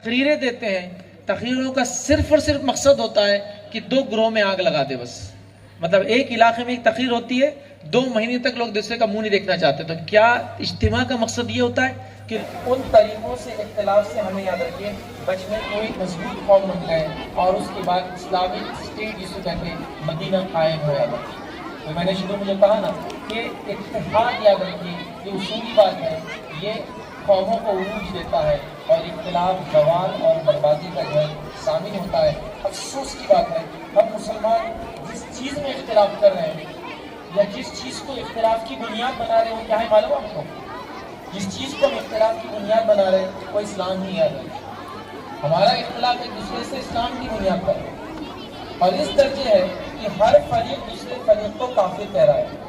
तकरीरें देते हैं, तकरीरों का सिर्फ और सिर्फ मकसद होता है कि दो ग्रोह में आग लगा दे बस। मतलब एक इलाके में एक तकरीर होती है, 2 महीने तक लोग दूसरे का मुंह नहीं देखना चाहते। तो क्या इज्तिमा का मकसद ये होता है कि उन तरीकों से, इख्तिलाफ से हमें याद रखिए बचने को एक मजबूत कौम बन गए और उसके बाद इस्लामिक स्टेट जिसे कहते हैं मदीना कायम हो जाता। तो मैंने शुरू में जो कहा ना कि इत्तेहाद याद रखिए, ये उसूली बात है, ये कौमों को उरूज देता है और इख्तिलाफ जवाल और बर्बादी का जो शामिल होता है। अफसोस की बात है हम मुसलमान जिस चीज़ में इख्तिलाफ कर रहे हैं या जिस चीज़ को इख्तिलाफ की बुनियाद बना रहे हैं, क्या है मालूम आपको? जिस चीज़ को हम इख्तिलाफ की बुनियाद बना रहे हैं वो इस्लाम नहीं है। हमारा इख्तिलाफ एक दूसरे से इस्लाम की बुनियाद पर है और इस दर्जे है कि हर फरीक दूसरे फरीक को काफिर कह रहा है।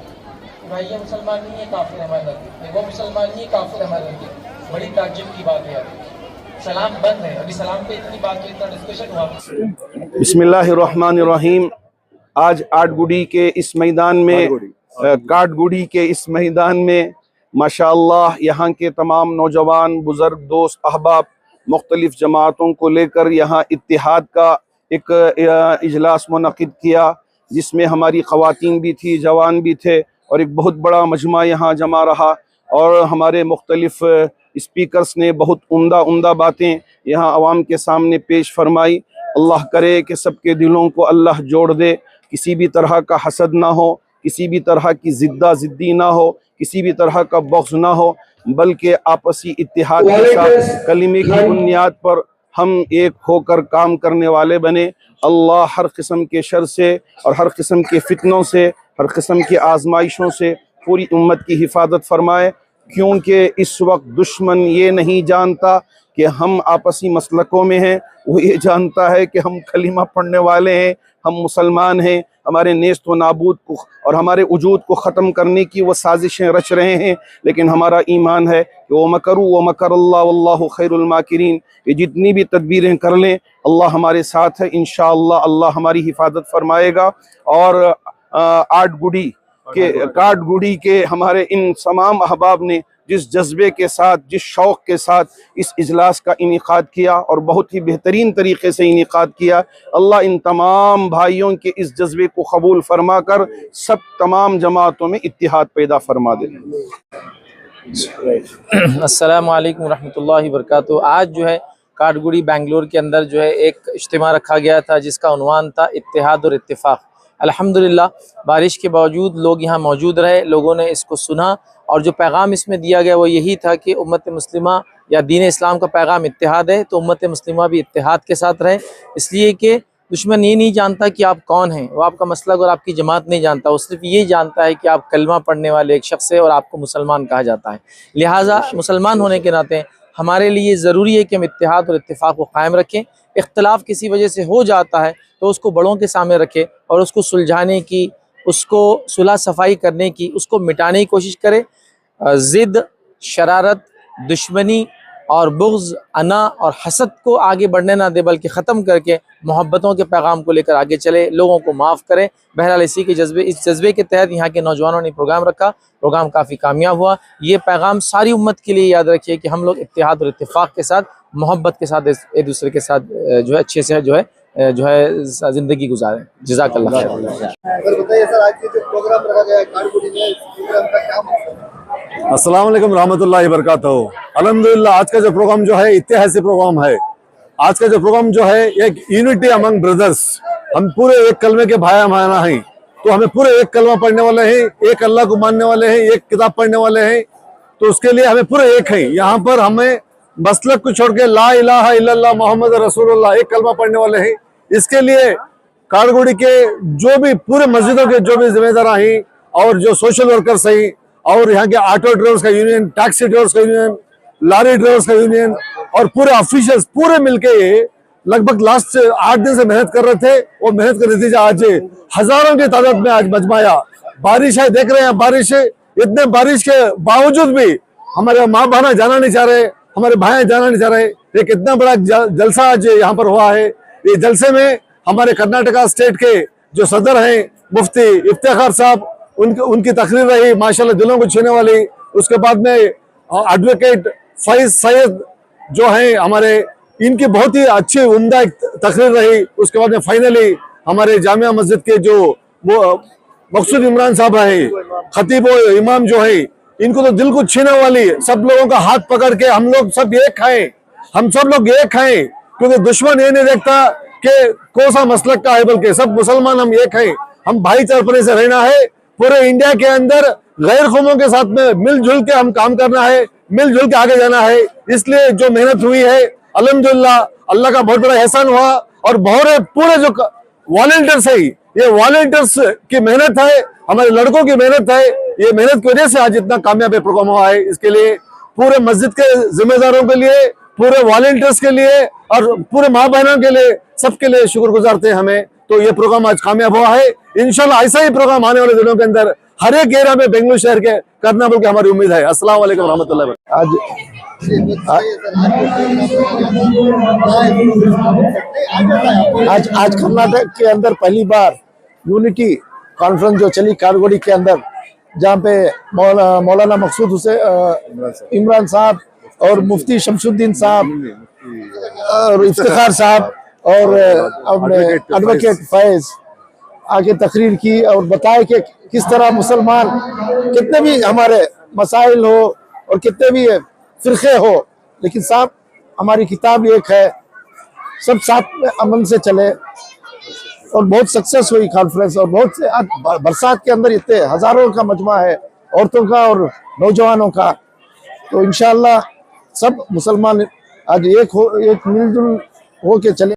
भाई ये मुसलमान नहीं है, काफिर हमारे नजर, वो मुसलमान नहीं है, काफिर हमारे नजर। बड़ी ताज्जुब की बात है यार। सलाम बंद है, अभी सलाम पे इतनी बात हुई, इतना डिस्कशन हुआ। बिस्मिल्लाहिर्रहमानिर्रहीम। आज आठगुड़ी के इस मैदान में, काठगुड़ी के इस मैदान में माशाअल्लाह यहाँ के तमाम नौजवान, बुजुर्ग, दोस्त, अहबाब मुख्तलिफ जमातों को लेकर यहाँ इत्तिहाद का एक इजलास मुनक़िद किया, जिसमें हमारी ख़वातीन भी थी, जवान भी थे और एक बहुत बड़ा मजमा यहाँ जमा रहा। और हमारे मुख्तलिफ स्पीकर्स ने बहुत उम्दा बातें यहाँ आवाम के सामने पेश फरमाई। अल्लाह करे कि सबके दिलों को अल्लाह जोड़ दे, किसी भी तरह का हसद ना हो, किसी भी तरह की ज़िद्दी ना हो, किसी भी तरह का बग़्ज़ ना हो, बल्कि आपसी इत्तिहाद के साथ कलिमे की बुनियाद पर हम एक होकर काम करने वाले बने। अल्लाह हर किस्म के शर से और हर किस्म के फितनों से, हर किस्म की आजमाइशों से पूरी उम्मत की हिफाजत फरमाए, क्योंकि इस वक्त दुश्मन ये नहीं जानता कि हम आपसी मसलकों में हैं, वो ये जानता है कि हम कलिमा पढ़ने वाले हैं, हम मुसलमान हैं। हमारे नेस्त व नाबूद को और हमारे वजूद को ख़त्म करने की वो साजिशें रच रहे हैं, लेकिन हमारा ईमान है कि वो मकरू व मकरल्लाह वल्लाहु खैरुल माकिरीन। ये जितनी भी तदबीरें कर लें, अल्लाह हमारे साथ है, इंशाअल्लाह अल्लाह हमारी हिफाजत फरमाएगा। और काठगुड़ी के हमारे इन तमाम अहबाब ने जिस जज्बे के साथ, जिस शौक़ के साथ इस इजलास का इनेकाद किया और बहुत ही बेहतरीन तरीके से इनेकाद किया, अल्लाह इन तमाम भाइयों के इस जज्बे को कबूल फरमा कर सब तमाम जमातों में इत्तिहाद पैदा फरमा दे। अस्सलामु अलैकुम रहमतुल्लाहि व बरकातुहू। आज जो है काठगुड़ी बेंगलोर के अंदर जो है एक इज्तिमा रखा गया था जिसका उन्वान था इत्तिहाद और इत्तिफाक। अल्हम्दुलिल्लाह बारिश के बावजूद लोग यहाँ मौजूद रहे, लोगों ने इसको सुना और जो पैगाम इसमें दिया गया वो यही था कि उम्मत मुस्लिमा या दीन इस्लाम का पैगाम इत्तिहाद है, तो उम्मत मुस्लिमा भी इत्तिहाद के साथ रहे। इसलिए कि दुश्मन ये नहीं जानता कि आप कौन हैं, वो आपका मसलक और आपकी जमात नहीं जानता, वो सिर्फ ये जानता है कि आप कलमा पढ़ने वाले एक शख्स है और आपको मुसलमान कहा जाता है। लिहाजा मुसलमान होने के नाते हमारे लिए ज़रूरी है कि हम इत्तिहाद और इत्तिफाक को कायम रखें। इख्तिलाफ किसी वजह से हो जाता है तो उसको बड़ों के सामने रखें और उसको सुलझाने की, उसको सुलह सफाई करने की, उसको मिटाने की कोशिश करें। ज़िद, शरारत, दुश्मनी और बुग़्ज़, अना और हसद को आगे बढ़ने ना दे, बल्कि ख़त्म करके मोहब्बतों के पैगाम को लेकर आगे चले, लोगों को माफ़ करें। बहरहाल इस जज्बे के तहत यहाँ के नौजवानों ने प्रोग्राम रखा, प्रोग्राम काफ़ी कामयाब हुआ। ये पैगाम सारी उम्मत के लिए याद रखिए कि हम लोग इत्तिहाद और इत्तिफाक के साथ, मोहब्बत के साथ एक दूसरे के साथ जो है अच्छे से जो है ज़िंदगी गुजारें। जज़ाकल्लाह खैर। सर बताइए सर, आज के जो प्रोग्राम रखा गया है काठगुड़ी में, इस प्रोग्राम का क्या मकसद है? अस्सलाम वालेकुम रहमतुल्लाहि व बरकातहू। अल्हम्दुलिल्लाह आज का जो प्रोग्राम जो है इत्तिहासी प्रोग्राम है। आज का जो प्रोग्राम जो है एक यूनिटी अमंग ब्रदर्स, हम पूरे एक कलमे के भाई हमारा हैं, तो हमें पूरे एक कलमा पढ़ने वाले हैं, एक अल्लाह को मानने वाले हैं, एक किताब पढ़ने वाले हैं, तो उसके लिए हमें पूरे एक हैं। यहाँ पर हमें मसलक को छोड़ के ला इलाहा इल्लल्लाह मोहम्मद रसूलुल्लाह एक कलमा पढ़ने वाले हैं। इसके लिए काठगुड़ी के जो भी पूरे मस्जिदों के जो भी जिम्मेदार हैं और जो सोशल वर्कर्स हैं और यहाँ के ऑटो ड्राइवर्स का यूनियन, टैक्सी ड्राइवर्स का यूनियन, लॉरी ड्राइवर्स का यूनियन और पूरे ऑफिशियल्स पूरे मिलके लगभग लास्ट 8 दिन से मेहनत कर रहे थे। वो मेहनत का नतीजा आज हजारों की तादाद में आज मजमाया। बारिश है, देख रहे हैं बारिश, इतने बारिश के बावजूद भी हमारे माँ बहना जाना नहीं चाह रहे, हमारे भाई जाना नहीं चाह रहे। एक इतना बड़ा जलसा आज यहाँ पर हुआ है। ये जलसे में हमारे कर्नाटका स्टेट के जो सदर हैं मुफ्ती इफ्तिखार साहब, उनकी तकरीर रही माशाल्लाह दिलों को छूने वाली। उसके बाद में एडवोकेट फैज सैयद जो हैं हमारे इनकी बहुत ही अच्छी उम्दा एक तकरीर रही। उसके बाद में फाइनली हमारे जामिया मस्जिद के जो वो मकसूद इमरान साहब है, खतीब और इमाम जो है, इनको तो दिल को छीने वाली, सब लोगों का हाथ पकड़ के हम लोग सब एक हैं, हम सब लोग एक हैं, क्योंकि दुश्मन ये नहीं देखता कि कौन सा मसलक का है, बल्कि सब मुसलमान हम एक हैं। हम भाईचारे से रहना है, पूरे इंडिया के अंदर गैर कौमों के साथ में मिलजुल के हम काम करना है, मिलजुल के आगे जाना है। इसलिए जो मेहनत हुई है अल्हम्दुलिल्लाह अल्लाह का बहुत बड़ा एहसान हुआ। और बहुत पूरे जो वॉलंटियर्स है, ये वॉलंटियर्स की मेहनत है, हमारे लड़कों की मेहनत है। ये मेहनत की वजह से आज इतना कामयाब प्रोग्राम हुआ है। इसके लिए पूरे मस्जिद के जिम्मेदारों के लिए, पूरे वॉलंटियर्स के लिए और पूरे माँ बहनों के लिए, सबके लिए शुक्रगुजार थे हमें। तो ये प्रोग्राम आज कामयाब हुआ है। इंशाल्लाह ऐसा ही प्रोग्राम आने वाले दिनों के अंदर हर एक एरिया में बेंगलुरु शहर के करना बोल के हमारी उम्मीद है। अस्सलाम वालेकुम रहमतुल्लाहि। आज कर्नाटक के अंदर पहली बार यूनिटी कॉन्फ्रेंस जो चली काठगोड़ी के अंदर, जहाँ पे मौलाना मकसूद हुसैन इमरान साहब और मुफ्ती शमसुद्दीन साहब और इफ्तिखार साहब और अपने एडवोकेट फैज आके तकरीर की और बताए कि किस तरह मुसलमान कितने भी हमारे मसाइल हो और कितने भी फिरके हो, लेकिन साहब हमारी किताब एक है, सब साथ में अमन से चले। और बहुत सक्सेस हुई कॉन्फ्रेंस। और बहुत से आज बरसात के अंदर इतने हजारों का मजमा है, औरतों का और नौजवानों का। तो इंशाअल्लाह सब मुसलमान आज एक मिलजुल हो के चले।